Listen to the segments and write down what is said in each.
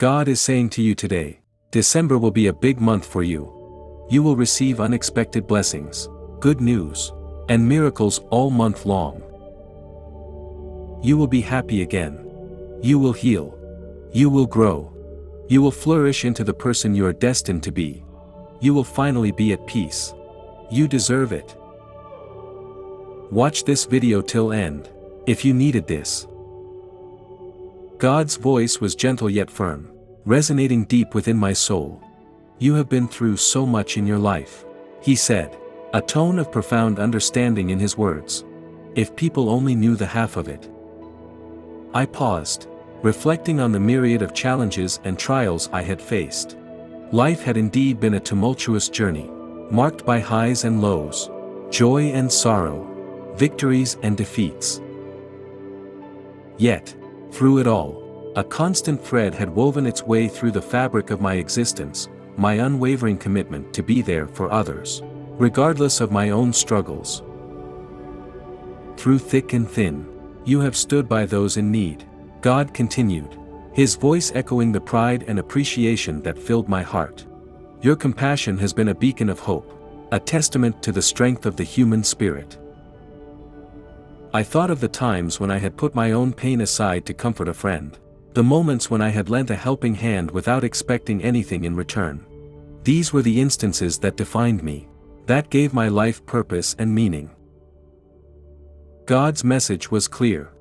God is saying to you today, December will be a big month for you. You will receive unexpected blessings, good news, and miracles all month long. You will be happy again. You will heal. You will grow. You will flourish into the person you are destined to be. You will finally be at peace. You deserve it. Watch this video till end, if you needed this. God's voice was gentle yet firm, resonating deep within my soul. You have been through so much in your life, he said, a tone of profound understanding in his words. If people only knew the half of it. I paused, reflecting on the myriad of challenges and trials I had faced. Life had indeed been a tumultuous journey, marked by highs and lows, joy and sorrow, victories and defeats. Yet, through it all, a constant thread had woven its way through the fabric of my existence, my unwavering commitment to be there for others, regardless of my own struggles. Through thick and thin, you have stood by those in need, God continued, his voice echoing the pride and appreciation that filled my heart. Your compassion has been a beacon of hope, a testament to the strength of the human spirit. I thought of the times when I had put my own pain aside to comfort a friend, the moments when I had lent a helping hand without expecting anything in return. These were the instances that defined me, that gave my life purpose and meaning. God's message was clear.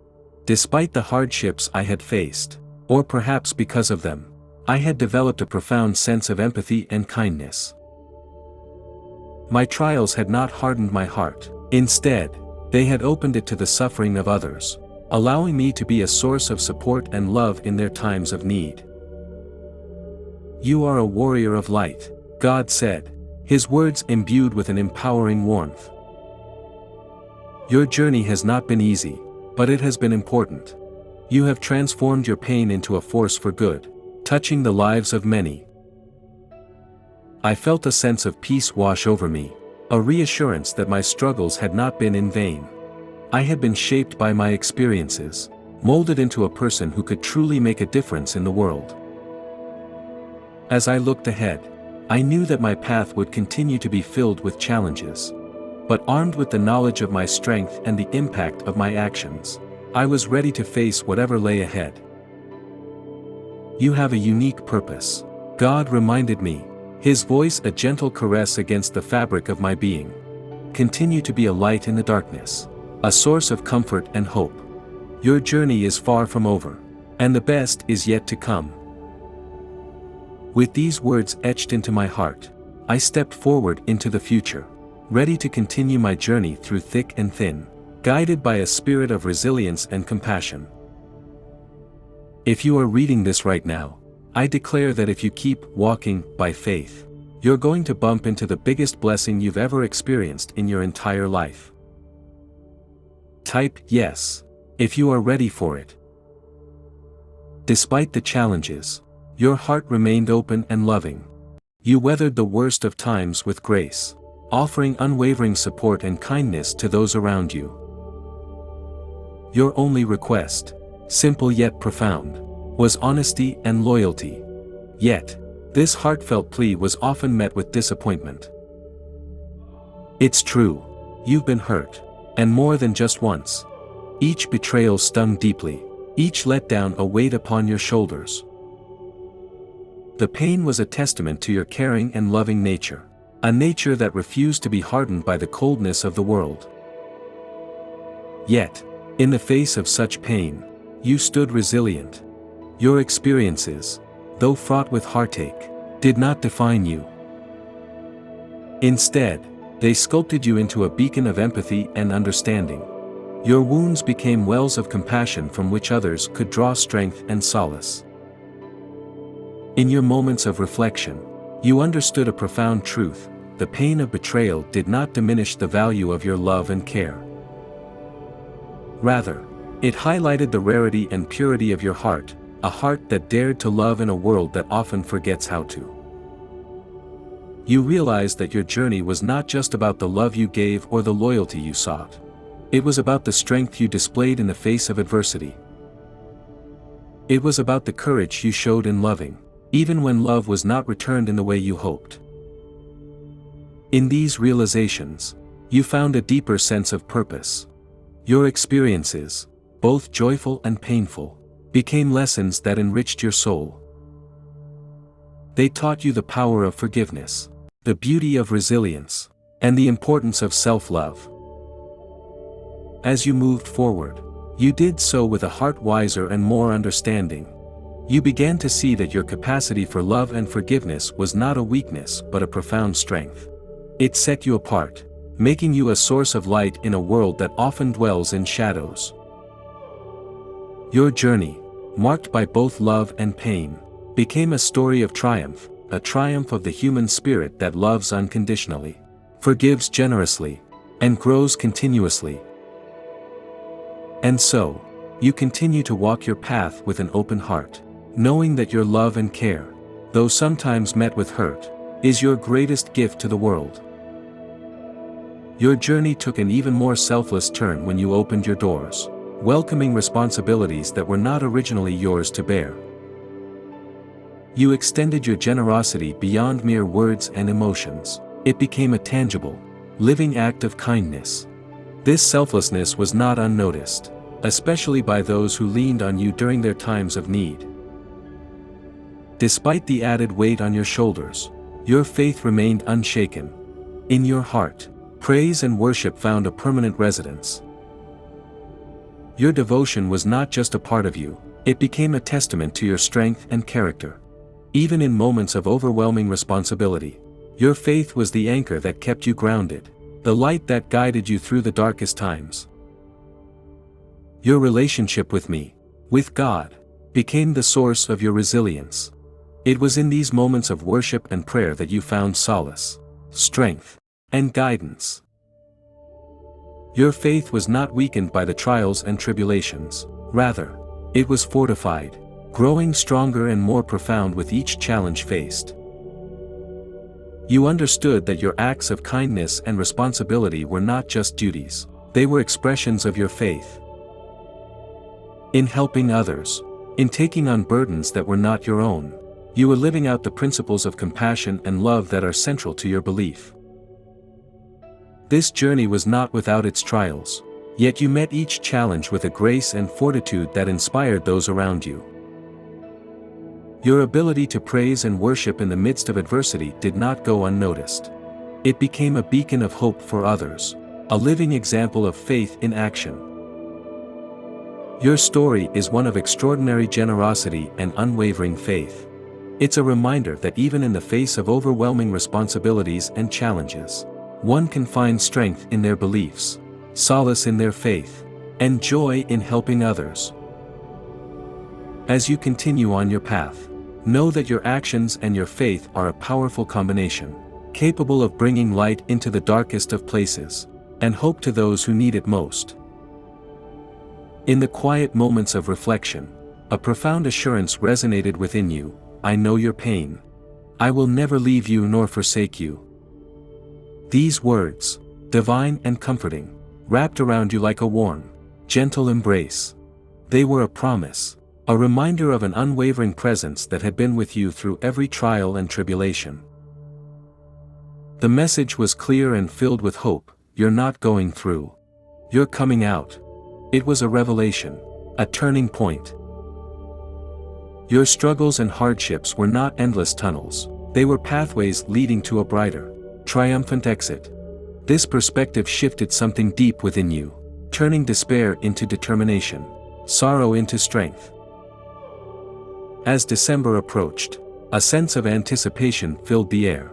Despite the hardships I had faced, or perhaps because of them, I had developed a profound sense of empathy and kindness. My trials had not hardened my heart. Instead, they had opened it to the suffering of others, allowing me to be a source of support and love in their times of need. You are a warrior of light, God said, his words imbued with an empowering warmth. Your journey has not been easy, but it has been important. You have transformed your pain into a force for good, touching the lives of many. I felt a sense of peace wash over me, a reassurance that my struggles had not been in vain. I had been shaped by my experiences, molded into a person who could truly make a difference in the world. As I looked ahead, I knew that my path would continue to be filled with challenges. But armed with the knowledge of my strength and the impact of my actions, I was ready to face whatever lay ahead. You have a unique purpose, God reminded me, his voice a gentle caress against the fabric of my being. Continue to be a light in the darkness, a source of comfort and hope. Your journey is far from over, and the best is yet to come. With these words etched into my heart, I stepped forward into the future, ready to continue my journey through thick and thin, guided by a spirit of resilience and compassion. If you are reading this right now, I declare that if you keep walking by faith, you're going to bump into the biggest blessing you've ever experienced in your entire life. Type yes, if you are ready for it. Despite the challenges, your heart remained open and loving. You weathered the worst of times with grace, offering unwavering support and kindness to those around you. Your only request, simple yet profound, was honesty and loyalty. Yet, this heartfelt plea was often met with disappointment. It's true, you've been hurt, and more than just once. Each betrayal stung deeply, each letdown a weight upon your shoulders. The pain was a testament to your caring and loving nature, a nature that refused to be hardened by the coldness of the world. Yet, in the face of such pain, you stood resilient. Your experiences, though fraught with heartache, did not define you. Instead, they sculpted you into a beacon of empathy and understanding. Your wounds became wells of compassion from which others could draw strength and solace. In your moments of reflection, you understood a profound truth: the pain of betrayal did not diminish the value of your love and care. Rather, it highlighted the rarity and purity of your heart, a heart that dared to love in a world that often forgets how to. You realized that your journey was not just about the love you gave or the loyalty you sought. It was about the strength you displayed in the face of adversity. It was about the courage you showed in loving, even when love was not returned in the way you hoped. In these realizations, you found a deeper sense of purpose. Your experiences, both joyful and painful, became lessons that enriched your soul. They taught you the power of forgiveness, the beauty of resilience, and the importance of self-love. As you moved forward, you did so with a heart wiser and more understanding. You began to see that your capacity for love and forgiveness was not a weakness but a profound strength. It set you apart, making you a source of light in a world that often dwells in shadows. Your journey, marked by both love and pain, became a story of triumph, a triumph of the human spirit that loves unconditionally, forgives generously, and grows continuously. And so, you continue to walk your path with an open heart, knowing that your love and care, though sometimes met with hurt, is your greatest gift to the world. Your journey took an even more selfless turn when you opened your doors, welcoming responsibilities that were not originally yours to bear. You extended your generosity beyond mere words and emotions. It became a tangible, living act of kindness. This selflessness was not unnoticed, especially by those who leaned on you during their times of need. Despite the added weight on your shoulders, your faith remained unshaken. In your heart, praise and worship found a permanent residence. Your devotion was not just a part of you, it became a testament to your strength and character. Even in moments of overwhelming responsibility, your faith was the anchor that kept you grounded, the light that guided you through the darkest times. Your relationship with me, with God, became the source of your resilience. It was in these moments of worship and prayer that you found solace, strength, and guidance. Your faith was not weakened by the trials and tribulations, rather, it was fortified, growing stronger and more profound with each challenge faced. You understood that your acts of kindness and responsibility were not just duties, they were expressions of your faith. In helping others, in taking on burdens that were not your own, you were living out the principles of compassion and love that are central to your belief. This journey was not without its trials, yet you met each challenge with a grace and fortitude that inspired those around you. Your ability to praise and worship in the midst of adversity did not go unnoticed. It became a beacon of hope for others, a living example of faith in action. Your story is one of extraordinary generosity and unwavering faith. It's a reminder that even in the face of overwhelming responsibilities and challenges, one can find strength in their beliefs, solace in their faith, and joy in helping others. As you continue on your path, know that your actions and your faith are a powerful combination, capable of bringing light into the darkest of places, and hope to those who need it most. In the quiet moments of reflection, a profound assurance resonated within you: I know your pain. I will never leave you nor forsake you. These words, divine and comforting, wrapped around you like a warm, gentle embrace. They were a promise, a reminder of an unwavering presence that had been with you through every trial and tribulation. The message was clear and filled with hope: you're not going through. You're coming out. It was a revelation, a turning point. Your struggles and hardships were not endless tunnels, they were pathways leading to a brighter, triumphant exit. This perspective shifted something deep within you, turning despair into determination, sorrow into strength. As December approached, a sense of anticipation filled the air.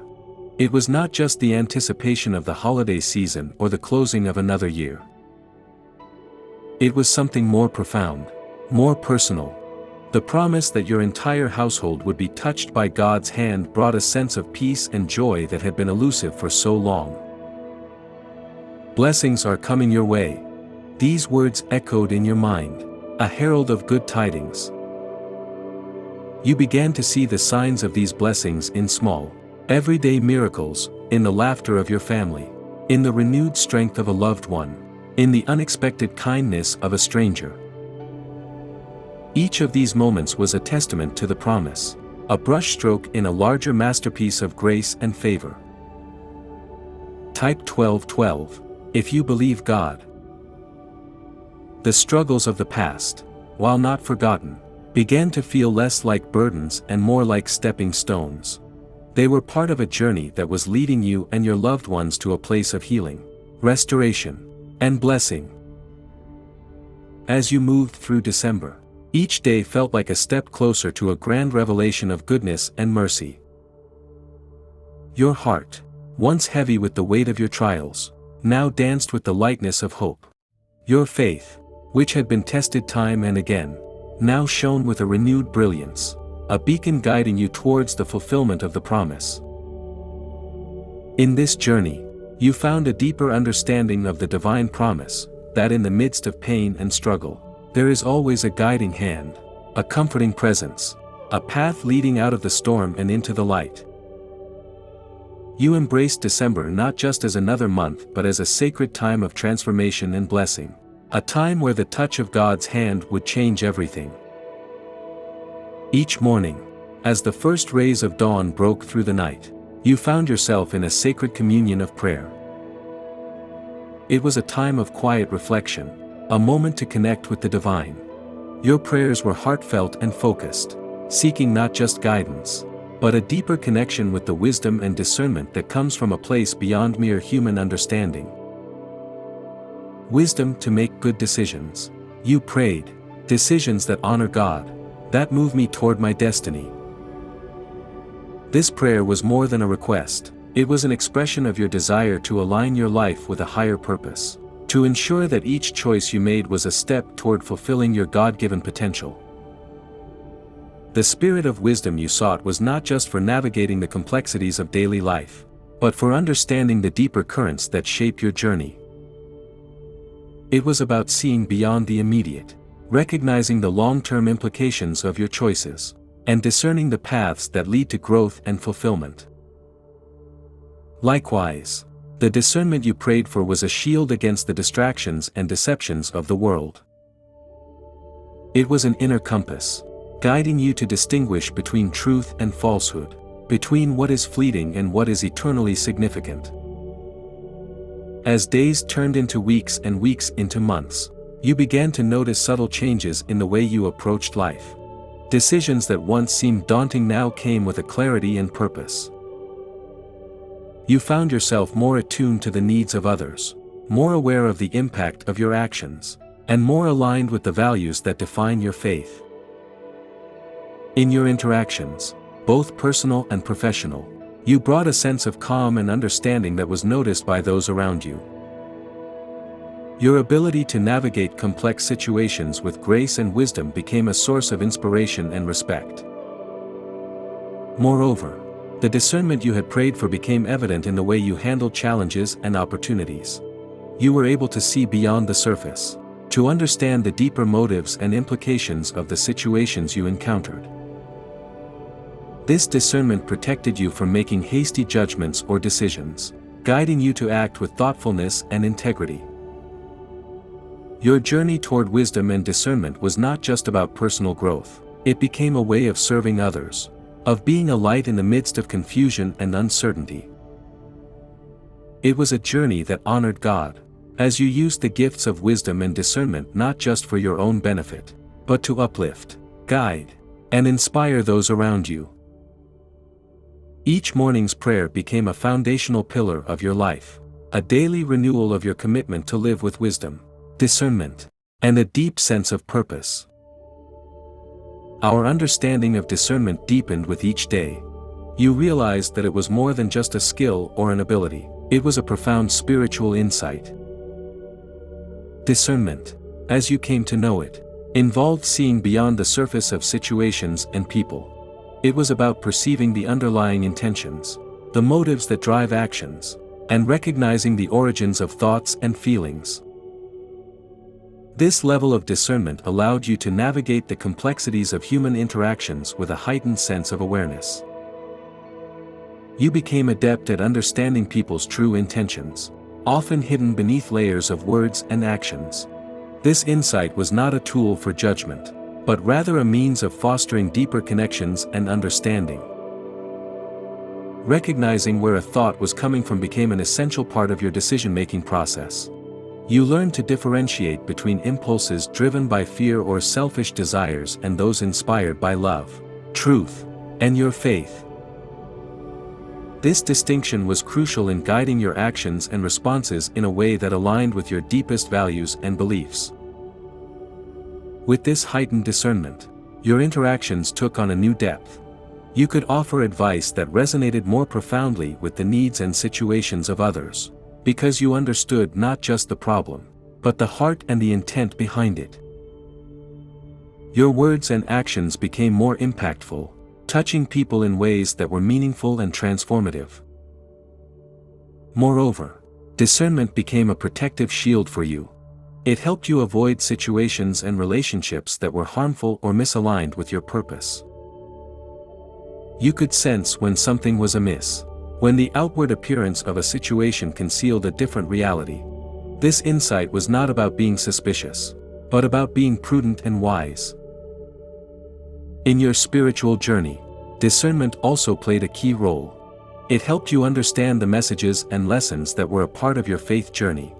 It was not just the anticipation of the holiday season or the closing of another year. It was something more profound, more personal. The promise that your entire household would be touched by God's hand brought a sense of peace and joy that had been elusive for so long. Blessings are coming your way. These words echoed in your mind, a herald of good tidings. You began to see the signs of these blessings in small, everyday miracles, in the laughter of your family, in the renewed strength of a loved one, in the unexpected kindness of a stranger. Each of these moments was a testament to the promise, a brushstroke in a larger masterpiece of grace and favor. Type 1212, if you believe God. The struggles of the past, while not forgotten, began to feel less like burdens and more like stepping stones. They were part of a journey that was leading you and your loved ones to a place of healing, restoration, and blessing. As you moved through December, each day felt like a step closer to a grand revelation of goodness and mercy. Your heart, once heavy with the weight of your trials, now danced with the lightness of hope. Your faith, which had been tested time and again, now shone with a renewed brilliance, a beacon guiding you towards the fulfillment of the promise. In this journey, you found a deeper understanding of the divine promise, that in the midst of pain and struggle, there is always a guiding hand, a comforting presence, a path leading out of the storm and into the light. You embraced December not just as another month but as a sacred time of transformation and blessing, a time where the touch of God's hand would change everything. Each morning, as the first rays of dawn broke through the night, you found yourself in a sacred communion of prayer. It was a time of quiet reflection, a moment to connect with the divine. Your prayers were heartfelt and focused, seeking not just guidance, but a deeper connection with the wisdom and discernment that comes from a place beyond mere human understanding. Wisdom to make good decisions. You prayed, decisions that honor God, that move me toward my destiny. This prayer was more than a request, it was an expression of your desire to align your life with a higher purpose, to ensure that each choice you made was a step toward fulfilling your God-given potential. The spirit of wisdom you sought was not just for navigating the complexities of daily life, but for understanding the deeper currents that shape your journey. It was about seeing beyond the immediate, recognizing the long-term implications of your choices, and discerning the paths that lead to growth and fulfillment. Likewise, the discernment you prayed for was a shield against the distractions and deceptions of the world. It was an inner compass, guiding you to distinguish between truth and falsehood, between what is fleeting and what is eternally significant. As days turned into weeks and weeks into months, you began to notice subtle changes in the way you approached life. Decisions that once seemed daunting now came with a clarity and purpose. You found yourself more attuned to the needs of others, more aware of the impact of your actions, and more aligned with the values that define your faith. In your interactions, both personal and professional, you brought a sense of calm and understanding that was noticed by those around you. Your ability to navigate complex situations with grace and wisdom became a source of inspiration and respect. Moreover, the discernment you had prayed for became evident in the way you handled challenges and opportunities. You were able to see beyond the surface, to understand the deeper motives and implications of the situations you encountered. This discernment protected you from making hasty judgments or decisions, guiding you to act with thoughtfulness and integrity. Your journey toward wisdom and discernment was not just about personal growth, it became a way of serving others, of being a light in the midst of confusion and uncertainty. It was a journey that honored God, as you used the gifts of wisdom and discernment not just for your own benefit, but to uplift, guide, and inspire those around you. Each morning's prayer became a foundational pillar of your life, a daily renewal of your commitment to live with wisdom, discernment, and a deep sense of purpose. Our understanding of discernment deepened with each day. You realized that it was more than just a skill or an ability, it was a profound spiritual insight. Discernment, as you came to know it, involved seeing beyond the surface of situations and people. It was about perceiving the underlying intentions, the motives that drive actions, and recognizing the origins of thoughts and feelings. This level of discernment allowed you to navigate the complexities of human interactions with a heightened sense of awareness. You became adept at understanding people's true intentions, often hidden beneath layers of words and actions. This insight was not a tool for judgment, but rather a means of fostering deeper connections and understanding. Recognizing where a thought was coming from became an essential part of your decision-making process. You learned to differentiate between impulses driven by fear or selfish desires and those inspired by love, truth, and your faith. This distinction was crucial in guiding your actions and responses in a way that aligned with your deepest values and beliefs. With this heightened discernment, your interactions took on a new depth. You could offer advice that resonated more profoundly with the needs and situations of others, because you understood not just the problem, but the heart and the intent behind it. Your words and actions became more impactful, touching people in ways that were meaningful and transformative. Moreover, discernment became a protective shield for you. It helped you avoid situations and relationships that were harmful or misaligned with your purpose. You could sense when something was amiss, when the outward appearance of a situation concealed a different reality. This insight was not about being suspicious, but about being prudent and wise. In your spiritual journey, discernment also played a key role. It helped you understand the messages and lessons that were a part of your faith journey.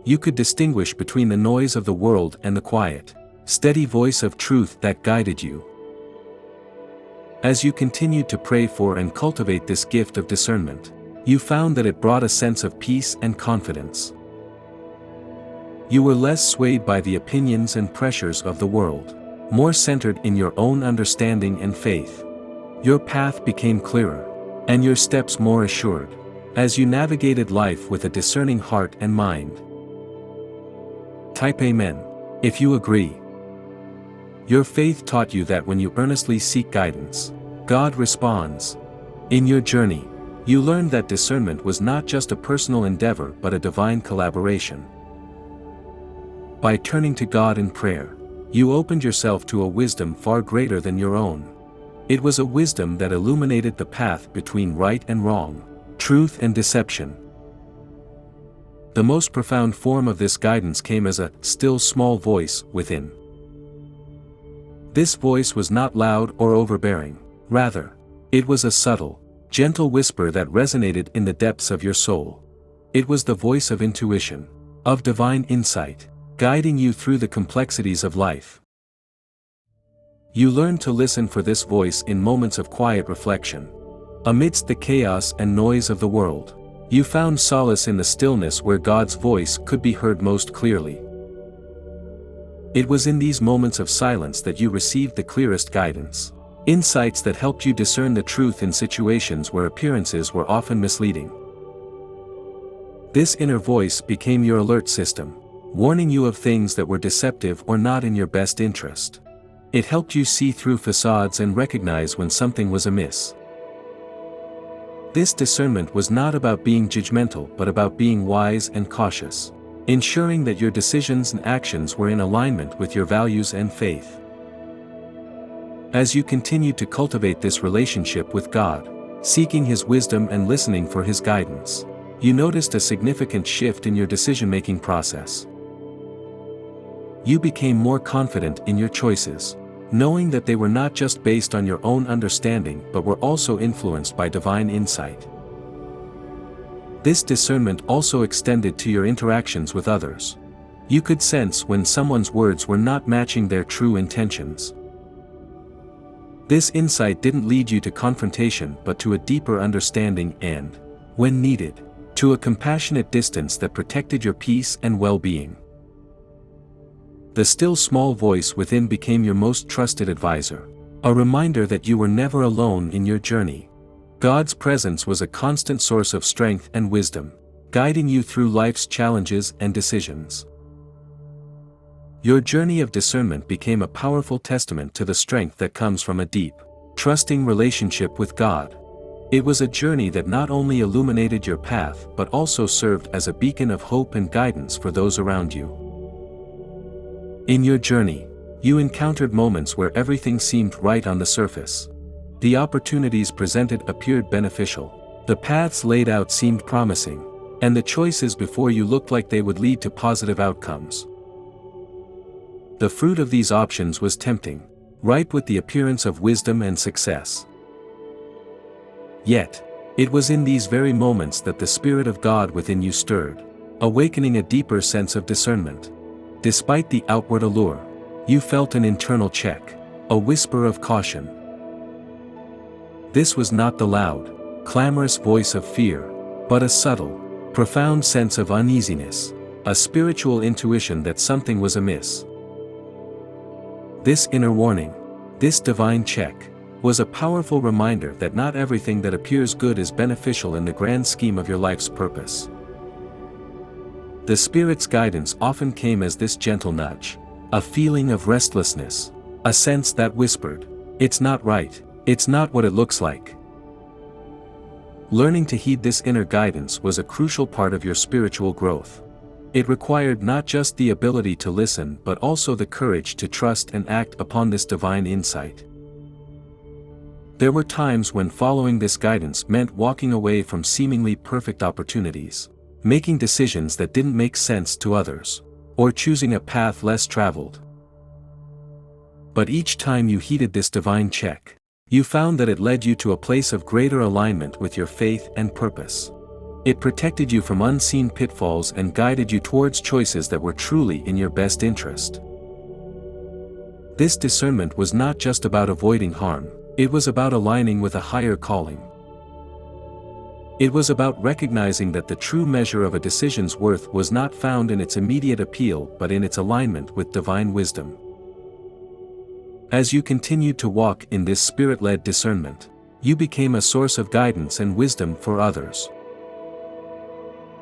You could distinguish between the noise of the world and the quiet, steady voice of truth that guided you. As you continued to pray for and cultivate this gift of discernment, you found that it brought a sense of peace and confidence. You were less swayed by the opinions and pressures of the world, more centered in your own understanding and faith. Your path became clearer, and your steps more assured, as you navigated life with a discerning heart and mind. Type Amen if you agree. Your faith taught you that when you earnestly seek guidance, God responds. In your journey, you learned that discernment was not just a personal endeavor but a divine collaboration. By turning to God in prayer, you opened yourself to a wisdom far greater than your own. It was a wisdom that illuminated the path between right and wrong, truth and deception. The most profound form of this guidance came as a still small voice within. This voice was not loud or overbearing, rather, it was a subtle, gentle whisper that resonated in the depths of your soul. It was the voice of intuition, of divine insight, guiding you through the complexities of life. You learned to listen for this voice in moments of quiet reflection. Amidst the chaos and noise of the world, you found solace in the stillness where God's voice could be heard most clearly. It was in these moments of silence that you received the clearest guidance, insights that helped you discern the truth in situations where appearances were often misleading. This inner voice became your alert system, warning you of things that were deceptive or not in your best interest. It helped you see through facades and recognize when something was amiss. This discernment was not about being judgmental but about being wise and cautious, ensuring that your decisions and actions were in alignment with your values and faith. As you continued to cultivate this relationship with God, seeking His wisdom and listening for His guidance, you noticed a significant shift in your decision-making process. You became more confident in your choices, knowing that they were not just based on your own understanding but were also influenced by divine insight. This discernment also extended to your interactions with others. You could sense when someone's words were not matching their true intentions. This insight didn't lead you to confrontation but to a deeper understanding and, when needed, to a compassionate distance that protected your peace and well-being. The still small voice within became your most trusted advisor, a reminder that you were never alone in your journey. God's presence was a constant source of strength and wisdom, guiding you through life's challenges and decisions. Your journey of discernment became a powerful testament to the strength that comes from a deep, trusting relationship with God. It was a journey that not only illuminated your path but also served as a beacon of hope and guidance for those around you. In your journey, you encountered moments where everything seemed right on the surface. The opportunities presented appeared beneficial, the paths laid out seemed promising, and the choices before you looked like they would lead to positive outcomes. The fruit of these options was tempting, ripe with the appearance of wisdom and success. Yet, it was in these very moments that the Spirit of God within you stirred, awakening a deeper sense of discernment. Despite the outward allure, you felt an internal check, a whisper of caution. This was not the loud, clamorous voice of fear, but a subtle, profound sense of uneasiness, a spiritual intuition that something was amiss. This inner warning, this divine check, was a powerful reminder that not everything that appears good is beneficial in the grand scheme of your life's purpose. The Spirit's guidance often came as this gentle nudge, a feeling of restlessness, a sense that whispered, "It's not right, it's not what it looks like." Learning to heed this inner guidance was a crucial part of your spiritual growth. It required not just the ability to listen but also the courage to trust and act upon this divine insight. There were times when following this guidance meant walking away from seemingly perfect opportunities, making decisions that didn't make sense to others, or choosing a path less traveled. But each time you heeded this divine check, you found that it led you to a place of greater alignment with your faith and purpose. It protected you from unseen pitfalls and guided you towards choices that were truly in your best interest. This discernment was not just about avoiding harm, it was about aligning with a higher calling. It was about recognizing that the true measure of a decision's worth was not found in its immediate appeal but in its alignment with divine wisdom. As you continued to walk in this Spirit-led discernment, you became a source of guidance and wisdom for others.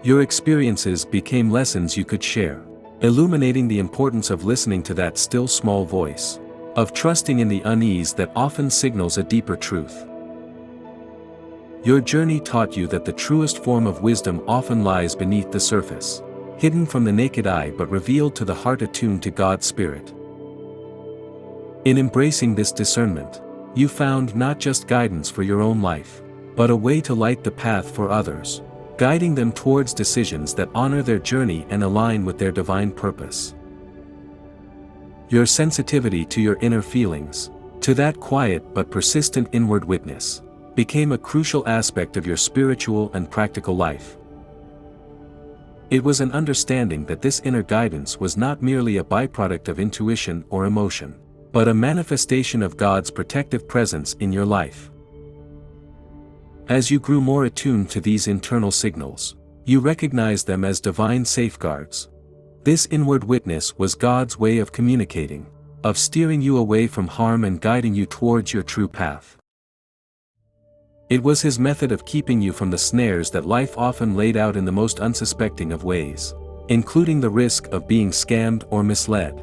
Your experiences became lessons you could share, illuminating the importance of listening to that still small voice, of trusting in the unease that often signals a deeper truth. Your journey taught you that the truest form of wisdom often lies beneath the surface, hidden from the naked eye but revealed to the heart attuned to God's Spirit. In embracing this discernment, you found not just guidance for your own life, but a way to light the path for others, guiding them towards decisions that honor their journey and align with their divine purpose. Your sensitivity to your inner feelings, to that quiet but persistent inward witness, became a crucial aspect of your spiritual and practical life. It was an understanding that this inner guidance was not merely a byproduct of intuition or emotion, but a manifestation of God's protective presence in your life. As you grew more attuned to these internal signals, you recognized them as divine safeguards. This inward witness was God's way of communicating, of steering you away from harm and guiding you towards your true path. It was His method of keeping you from the snares that life often laid out in the most unsuspecting of ways, including the risk of being scammed or misled.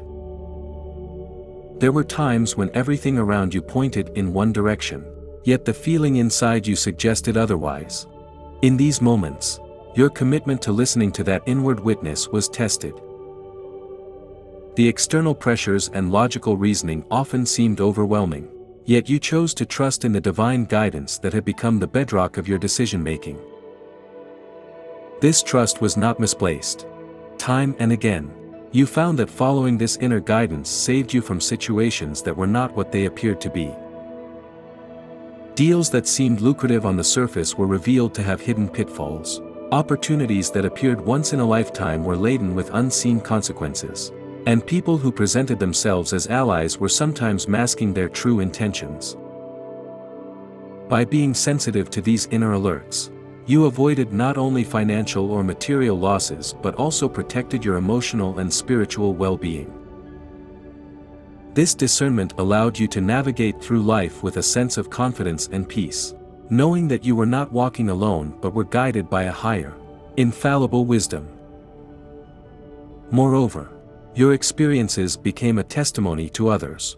There were times when everything around you pointed in one direction, yet the feeling inside you suggested otherwise. In these moments, your commitment to listening to that inward witness was tested. The external pressures and logical reasoning often seemed overwhelming, yet you chose to trust in the divine guidance that had become the bedrock of your decision-making. This trust was not misplaced. Time and again, you found that following this inner guidance saved you from situations that were not what they appeared to be. Deals that seemed lucrative on the surface were revealed to have hidden pitfalls. Opportunities that appeared once in a lifetime were laden with unseen consequences. And people who presented themselves as allies were sometimes masking their true intentions. By being sensitive to these inner alerts, you avoided not only financial or material losses but also protected your emotional and spiritual well-being. This discernment allowed you to navigate through life with a sense of confidence and peace, knowing that you were not walking alone but were guided by a higher, infallible wisdom. Moreover, your experiences became a testimony to others.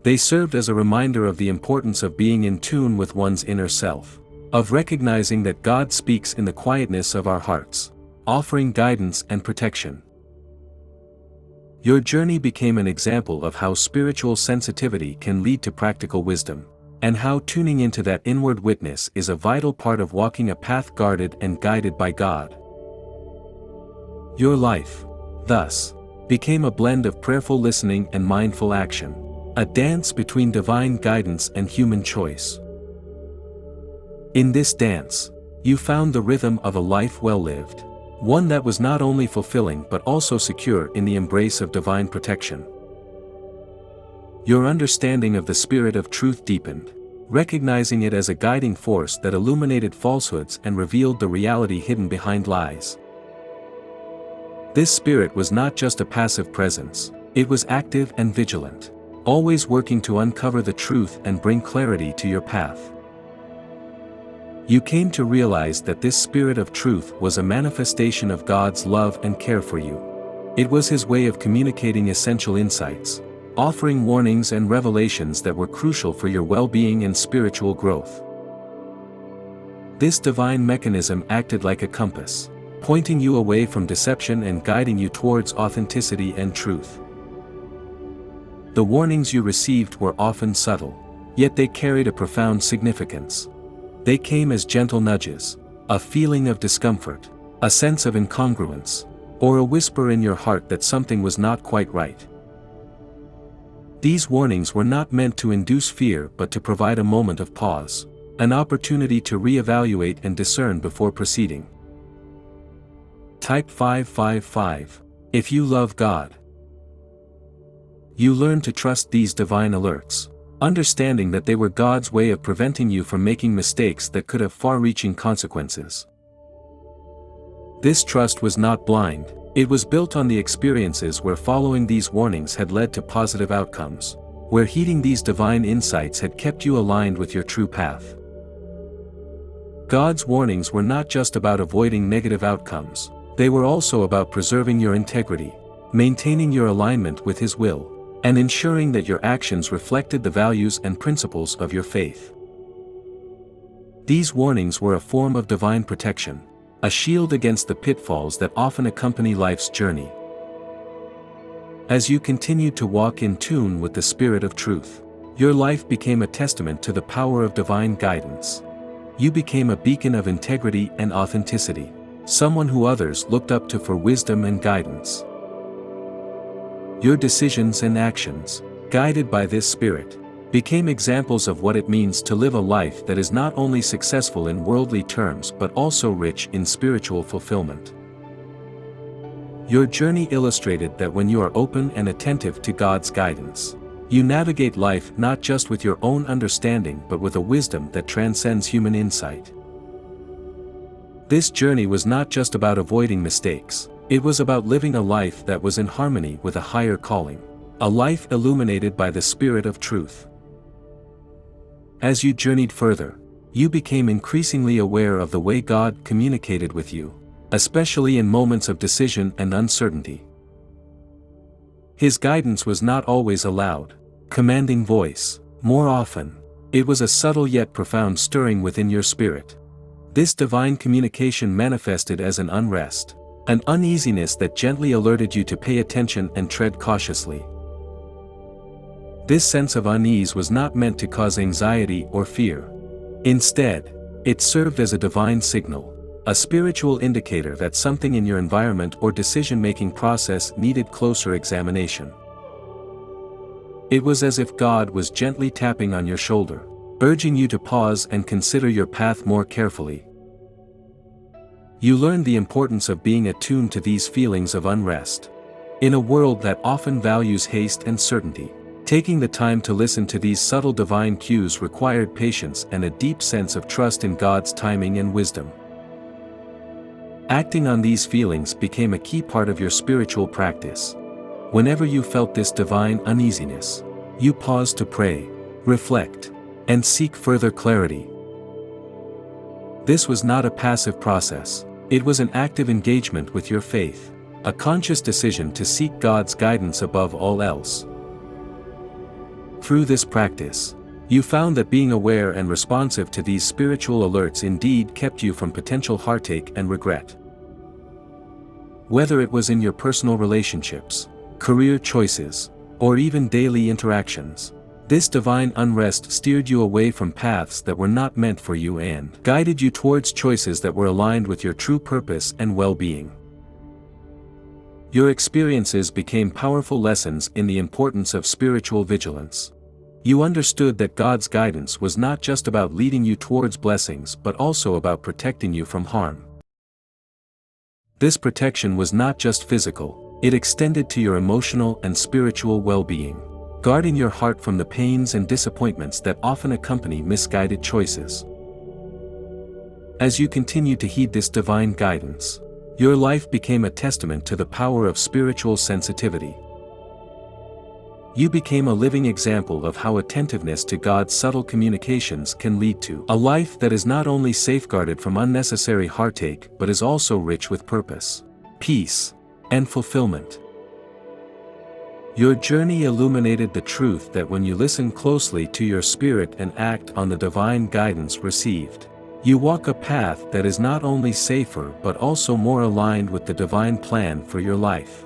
They served as a reminder of the importance of being in tune with one's inner self, of recognizing that God speaks in the quietness of our hearts, offering guidance and protection. Your journey became an example of how spiritual sensitivity can lead to practical wisdom, and how tuning into that inward witness is a vital part of walking a path guarded and guided by God. Your life, thus, became a blend of prayerful listening and mindful action, a dance between divine guidance and human choice. In this dance, you found the rhythm of a life well lived, one that was not only fulfilling but also secure in the embrace of divine protection. Your understanding of the spirit of truth deepened, recognizing it as a guiding force that illuminated falsehoods and revealed the reality hidden behind lies. This spirit was not just a passive presence, it was active and vigilant, always working to uncover the truth and bring clarity to your path. You came to realize that this spirit of truth was a manifestation of God's love and care for you. It was His way of communicating essential insights, offering warnings and revelations that were crucial for your well-being and spiritual growth. This divine mechanism acted like a compass, pointing you away from deception and guiding you towards authenticity and truth. The warnings you received were often subtle, yet they carried a profound significance. They came as gentle nudges, a feeling of discomfort, a sense of incongruence, or a whisper in your heart that something was not quite right. These warnings were not meant to induce fear but to provide a moment of pause, an opportunity to reevaluate and discern before proceeding. Type 555. If you love God. You learn to trust these divine alerts, understanding that they were God's way of preventing you from making mistakes that could have far-reaching consequences. This trust was not blind, it was built on the experiences where following these warnings had led to positive outcomes, where heeding these divine insights had kept you aligned with your true path. God's warnings were not just about avoiding negative outcomes, they were also about preserving your integrity, maintaining your alignment with His will, and ensuring that your actions reflected the values and principles of your faith. These warnings were a form of divine protection, a shield against the pitfalls that often accompany life's journey. As you continued to walk in tune with the Spirit of truth, your life became a testament to the power of divine guidance. You became a beacon of integrity and authenticity, someone who others looked up to for wisdom and guidance. Your decisions and actions, guided by this spirit, became examples of what it means to live a life that is not only successful in worldly terms but also rich in spiritual fulfillment. Your journey illustrated that when you are open and attentive to God's guidance, you navigate life not just with your own understanding but with a wisdom that transcends human insight. This journey was not just about avoiding mistakes, it was about living a life that was in harmony with a higher calling, a life illuminated by the Spirit of truth. As you journeyed further, you became increasingly aware of the way God communicated with you, especially in moments of decision and uncertainty. His guidance was not always a loud, commanding voice. More often, it was a subtle yet profound stirring within your spirit. This divine communication manifested as an unrest, an uneasiness that gently alerted you to pay attention and tread cautiously. This sense of unease was not meant to cause anxiety or fear. Instead, it served as a divine signal, a spiritual indicator that something in your environment or decision-making process needed closer examination. It was as if God was gently tapping on your shoulder, urging you to pause and consider your path more carefully. You learned the importance of being attuned to these feelings of unrest. In a world that often values haste and certainty, taking the time to listen to these subtle divine cues required patience and a deep sense of trust in God's timing and wisdom. Acting on these feelings became a key part of your spiritual practice. Whenever you felt this divine uneasiness, you paused to pray, reflect, and seek further clarity. This was not a passive process, it was an active engagement with your faith, a conscious decision to seek God's guidance above all else. Through this practice, you found that being aware and responsive to these spiritual alerts indeed kept you from potential heartache and regret. Whether it was in your personal relationships, career choices, or even daily interactions, this divine unrest steered you away from paths that were not meant for you and guided you towards choices that were aligned with your true purpose and well-being. Your experiences became powerful lessons in the importance of spiritual vigilance. You understood that God's guidance was not just about leading you towards blessings but also about protecting you from harm. This protection was not just physical, it extended to your emotional and spiritual well-being, guarding your heart from the pains and disappointments that often accompany misguided choices. As you continued to heed this divine guidance, your life became a testament to the power of spiritual sensitivity. You became a living example of how attentiveness to God's subtle communications can lead to a life that is not only safeguarded from unnecessary heartache but is also rich with purpose, peace, and fulfillment. Your journey illuminated the truth that when you listen closely to your spirit and act on the divine guidance received, you walk a path that is not only safer but also more aligned with the divine plan for your life.